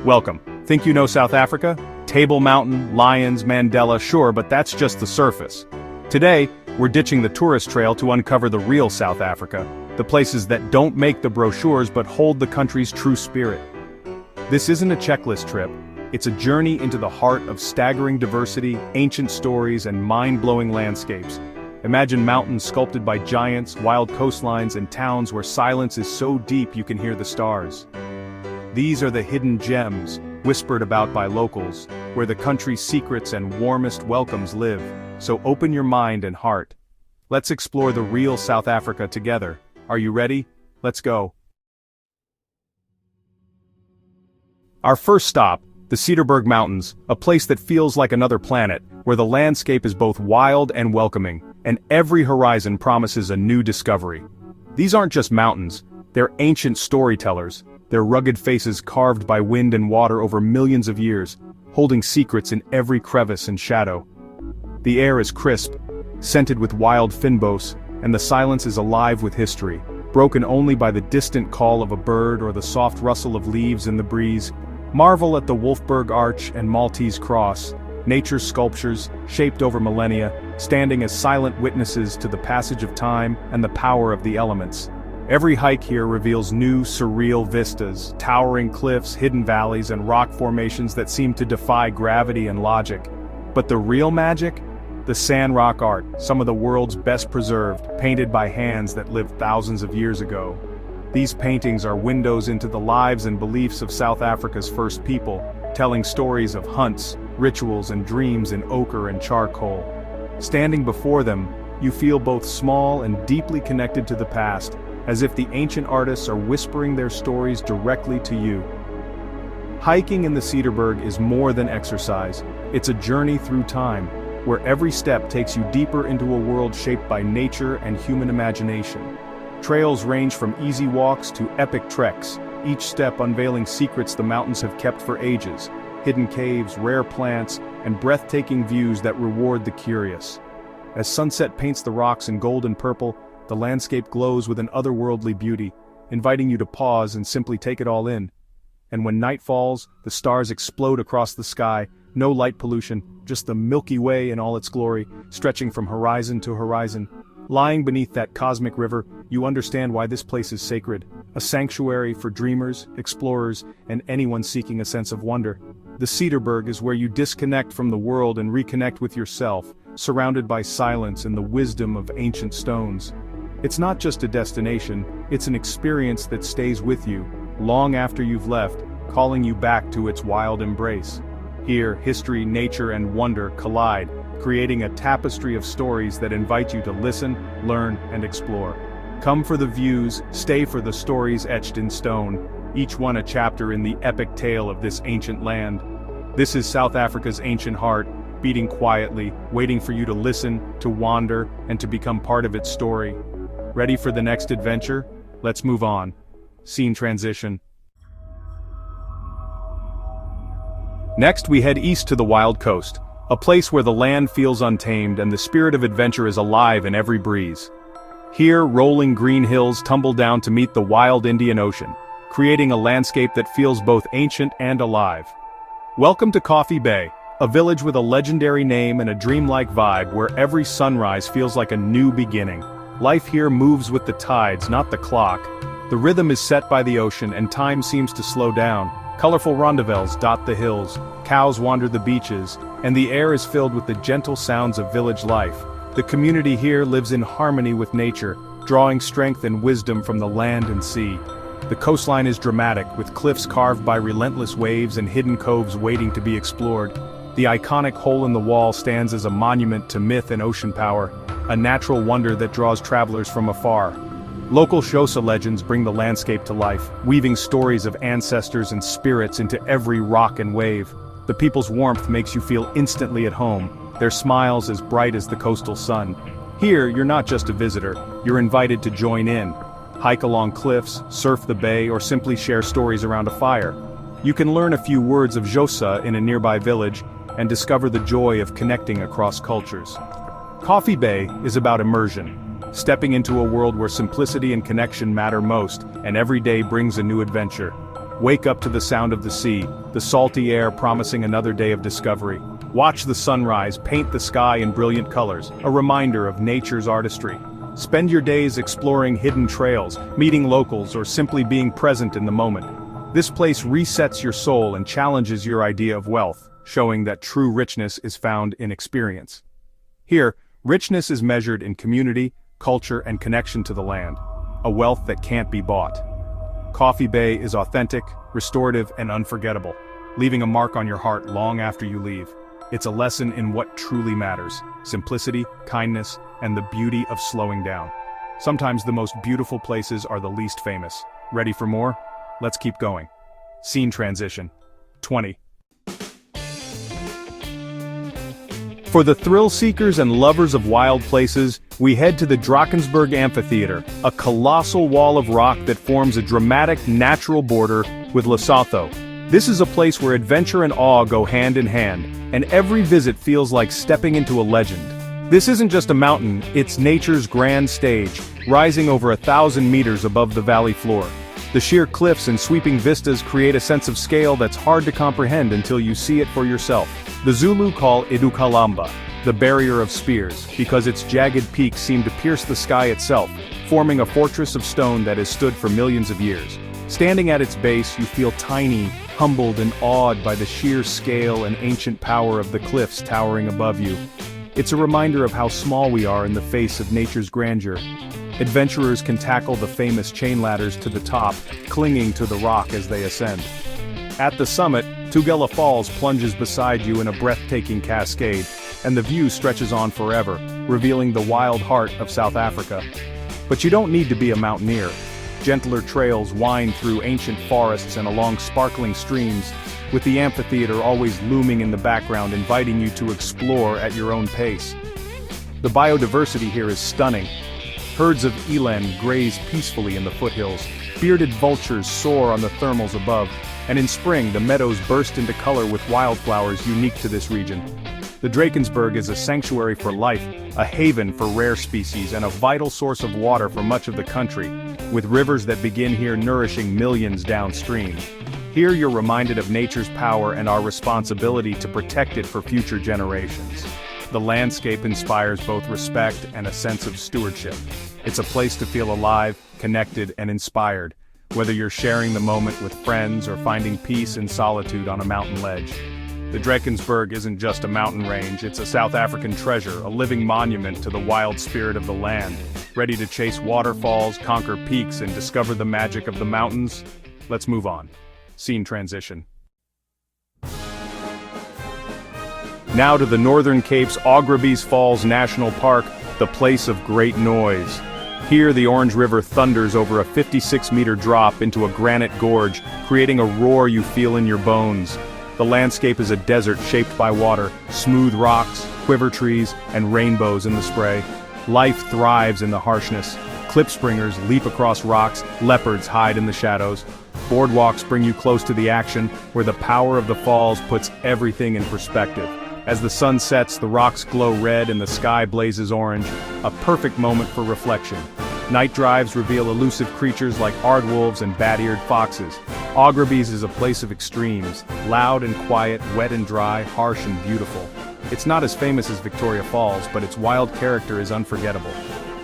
Welcome. Think you know South Africa? Table Mountain, lions, Mandela, sure, but that's just the surface. Today, we're ditching the tourist trail to uncover the real South Africa, the places that don't make the brochures but hold the country's true spirit. This isn't a checklist trip, it's a journey into the heart of staggering diversity, ancient stories, and mind-blowing landscapes. Imagine mountains sculpted by giants, wild coastlines, and towns where silence is so deep you can hear the stars. These are the hidden gems, whispered about by locals, where the country's secrets and warmest welcomes live. So open your mind and heart. Let's explore the real South Africa together. Are you ready? Let's go. Our first stop, the Cederberg Mountains, a place that feels like another planet, where the landscape is both wild and welcoming, and every horizon promises a new discovery. These aren't just mountains, they're ancient storytellers, their rugged faces carved by wind and water over millions of years, holding secrets in every crevice and shadow. The air is crisp, scented with wild fynbos, and the silence is alive with history, broken only by the distant call of a bird or the soft rustle of leaves in the breeze. Marvel at the Wolfberg Arch and Maltese Cross, nature's sculptures, shaped over millennia, standing as silent witnesses to the passage of time and the power of the elements. Every hike here reveals new, surreal vistas, towering cliffs, hidden valleys, and rock formations that seem to defy gravity and logic. But the real magic? The sandrock art, some of the world's best preserved, painted by hands that lived thousands of years ago. These paintings are windows into the lives and beliefs of South Africa's first people, telling stories of hunts, rituals, and dreams in ochre and charcoal. Standing before them, you feel both small and deeply connected to the past, as if the ancient artists are whispering their stories directly to you. Hiking in the Cederberg is more than exercise, it's a journey through time, where every step takes you deeper into a world shaped by nature and human imagination. Trails range from easy walks to epic treks, each step unveiling secrets the mountains have kept for ages, hidden caves, rare plants, and breathtaking views that reward the curious. As sunset paints the rocks in gold and purple, the landscape glows with an otherworldly beauty, inviting you to pause and simply take it all in. And when night falls, the stars explode across the sky, no light pollution, just the Milky Way in all its glory, stretching from horizon to horizon. Lying beneath that cosmic river, you understand why this place is sacred, a sanctuary for dreamers, explorers, and anyone seeking a sense of wonder. The Cederberg is where you disconnect from the world and reconnect with yourself, surrounded by silence and the wisdom of ancient stones. It's not just a destination, it's an experience that stays with you, long after you've left, calling you back to its wild embrace. Here, history, nature, and wonder collide, creating a tapestry of stories that invite you to listen, learn, and explore. Come for the views, stay for the stories etched in stone, each one a chapter in the epic tale of this ancient land. This is South Africa's ancient heart, beating quietly, waiting for you to listen, to wander, and to become part of its story. Ready for the next adventure? Let's move on. Scene transition. Next, we head east to the Wild Coast, a place where the land feels untamed and the spirit of adventure is alive in every breeze. Here, rolling green hills tumble down to meet the wild Indian Ocean, creating a landscape that feels both ancient and alive. Welcome to Coffee Bay, a village with a legendary name and a dreamlike vibe where every sunrise feels like a new beginning. Life here moves with the tides, not the clock. The rhythm is set by the ocean and time seems to slow down. Colorful rondavels dot the hills, cows wander the beaches, and the air is filled with the gentle sounds of village life. The community here lives in harmony with nature, drawing strength and wisdom from the land and sea. The coastline is dramatic, with cliffs carved by relentless waves and hidden coves waiting to be explored. The iconic hole in the wall stands as a monument to myth and ocean power, a natural wonder that draws travelers from afar. Local Xhosa legends bring the landscape to life, weaving stories of ancestors and spirits into every rock and wave. The people's warmth makes you feel instantly at home, their smiles as bright as the coastal sun. Here, you're not just a visitor, you're invited to join in. Hike along cliffs, surf the bay, or simply share stories around a fire. You can learn a few words of Xhosa in a nearby village, and discover the joy of connecting across cultures. Coffee Bay is about immersion. Stepping into a world where simplicity and connection matter most, and every day brings a new adventure. Wake up to the sound of the sea, the salty air promising another day of discovery. Watch the sunrise paint the sky in brilliant colors, a reminder of nature's artistry. Spend your days exploring hidden trails, meeting locals, or simply being present in the moment. This place resets your soul and challenges your idea of wealth, showing that true richness is found in experience. Here, richness is measured in community, culture, and connection to the land, a wealth that can't be bought. Coffee Bay is authentic, restorative, and unforgettable, leaving a mark on your heart long after you leave. It's a lesson in what truly matters: simplicity, kindness, and the beauty of slowing down. Sometimes the most beautiful places are the least famous. Ready for more? Let's keep going. Scene transition. 20. For the thrill seekers and lovers of wild places, we head to the Drakensberg Amphitheater, a colossal wall of rock that forms a dramatic natural border with Lesotho. This is a place where adventure and awe go hand in hand, and every visit feels like stepping into a legend. This isn't just a mountain, it's nature's grand stage, rising over 1,000 meters above the valley floor. The sheer cliffs and sweeping vistas create a sense of scale that's hard to comprehend until you see it for yourself. The Zulu call Idukalamba the barrier of spears, because its jagged peaks seem to pierce the sky itself, forming a fortress of stone that has stood for millions of years. Standing at its base, you feel tiny, humbled and awed by the sheer scale and ancient power of the cliffs towering above you. It's a reminder of how small we are in the face of nature's grandeur. Adventurers can tackle the famous chain ladders to the top, clinging to the rock as they ascend. At the summit, Tugela Falls plunges beside you in a breathtaking cascade, and the view stretches on forever, revealing the wild heart of South Africa. But you don't need to be a mountaineer. Gentler trails wind through ancient forests and along sparkling streams, with the amphitheater always looming in the background, inviting you to explore at your own pace. The biodiversity here is stunning. Herds of eland graze peacefully in the foothills, bearded vultures soar on the thermals above, and in spring the meadows burst into color with wildflowers unique to this region. The Drakensberg is a sanctuary for life, a haven for rare species, and a vital source of water for much of the country, with rivers that begin here nourishing millions downstream. Here you're reminded of nature's power and our responsibility to protect it for future generations. The landscape inspires both respect and a sense of stewardship. It's a place to feel alive, connected, and inspired, whether you're sharing the moment with friends or finding peace in solitude on a mountain ledge. The Drakensberg isn't just a mountain range, it's a South African treasure, a living monument to the wild spirit of the land. Ready to chase waterfalls, conquer peaks, and discover the magic of the mountains? Let's move on. Scene transition. Now to the Northern Cape's Augrabies Falls National Park, the place of great noise. Here the Orange River thunders over a 56-meter drop into a granite gorge, creating a roar you feel in your bones. The landscape is a desert shaped by water, smooth rocks, quiver trees, and rainbows in the spray. Life thrives in the harshness. Klipspringers leap across rocks, leopards hide in the shadows. Boardwalks bring you close to the action, where the power of the falls puts everything in perspective. As the sun sets, the rocks glow red and the sky blazes orange, a perfect moment for reflection. Night drives reveal elusive creatures like aardwolves and bat-eared foxes. Augrabies is a place of extremes, loud and quiet, wet and dry, harsh and beautiful. It's not as famous as Victoria Falls, but its wild character is unforgettable.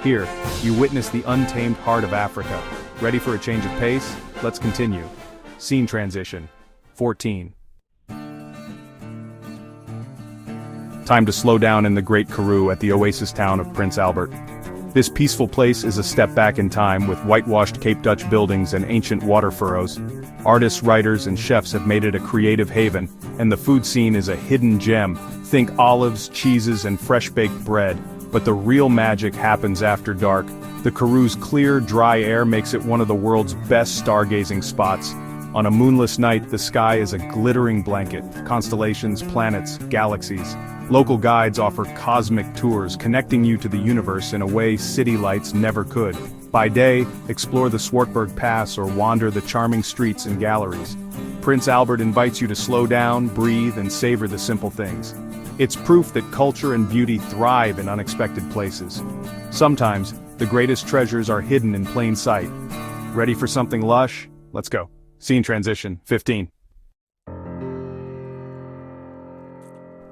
Here, you witness the untamed heart of Africa. Ready for a change of pace? Let's continue. Scene transition. 14. Time to slow down in the Great Karoo at the oasis town of Prince Albert. This peaceful place is a step back in time, with whitewashed Cape Dutch buildings and ancient water furrows. Artists, writers, and chefs have made it a creative haven, and the food scene is a hidden gem. Think olives, cheeses, and fresh-baked bread. But the real magic happens after dark. The Karoo's clear, dry air makes it one of the world's best stargazing spots. On a moonless night, the sky is a glittering blanket, constellations, planets, galaxies. Local guides offer cosmic tours, connecting you to the universe in a way city lights never could. By day, explore the Swartberg Pass or wander the charming streets and galleries. Prince Albert invites you to slow down, breathe, and savor the simple things. It's proof that culture and beauty thrive in unexpected places. Sometimes, the greatest treasures are hidden in plain sight. Ready for something lush? Let's go. Scene transition, 15.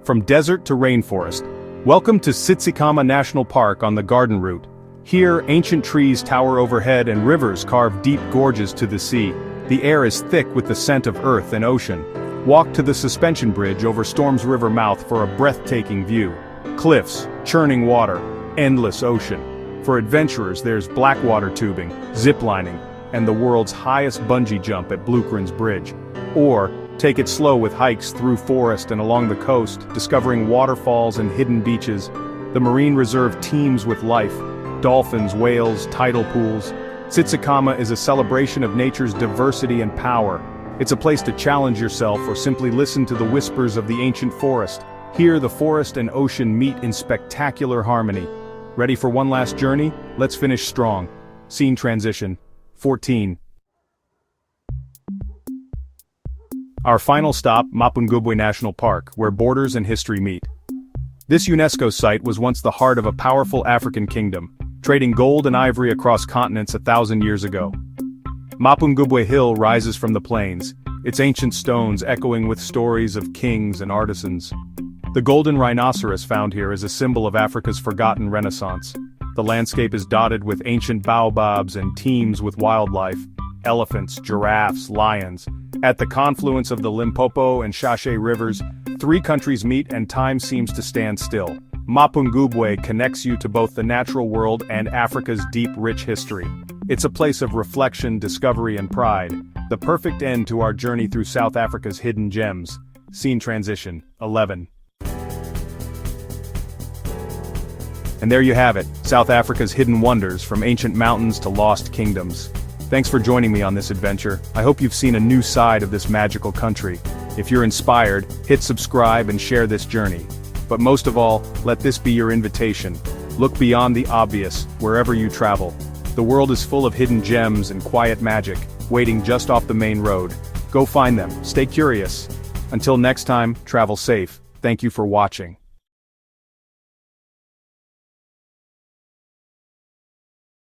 From desert to rainforest, welcome to Tsitsikama National Park on the Garden Route. Here, ancient trees tower overhead and rivers carve deep gorges to the sea. The air is thick with the scent of earth and ocean. Walk to the suspension bridge over Storm's River mouth for a breathtaking view. Cliffs, churning water, endless ocean. For adventurers, there's blackwater tubing, ziplining, and the world's highest bungee jump at Bluchgren's Bridge. Or, take it slow with hikes through forest and along the coast, discovering waterfalls and hidden beaches. The marine reserve teems with life. Dolphins, whales, tidal pools. Tsitsikama is a celebration of nature's diversity and power. It's a place to challenge yourself or simply listen to the whispers of the ancient forest. Here the forest and ocean meet in spectacular harmony. Ready for one last journey? Let's finish strong. Scene transition, 14. Our final stop, Mapungubwe National Park, where borders and history meet. This UNESCO site was once the heart of a powerful African kingdom, trading gold and ivory across continents 1,000 years ago. Mapungubwe Hill rises from the plains, its ancient stones echoing with stories of kings and artisans. The golden rhinoceros found here is a symbol of Africa's forgotten renaissance. The landscape is dotted with ancient baobabs and teems with wildlife, elephants, giraffes, lions. At the confluence of the Limpopo and Shashe rivers, three countries meet and time seems to stand still. Mapungubwe connects you to both the natural world and Africa's deep, rich history. It's a place of reflection, discovery, and pride, the perfect end to our journey through South Africa's hidden gems. Scene transition, 11. And there you have it, South Africa's hidden wonders, from ancient mountains to lost kingdoms. Thanks for joining me on this adventure. I hope you've seen a new side of this magical country. If you're inspired, hit subscribe and share this journey. But most of all, let this be your invitation. Look beyond the obvious, wherever you travel. The world is full of hidden gems and quiet magic, waiting just off the main road. Go find them, stay curious. Until next time, travel safe. Thank you for watching.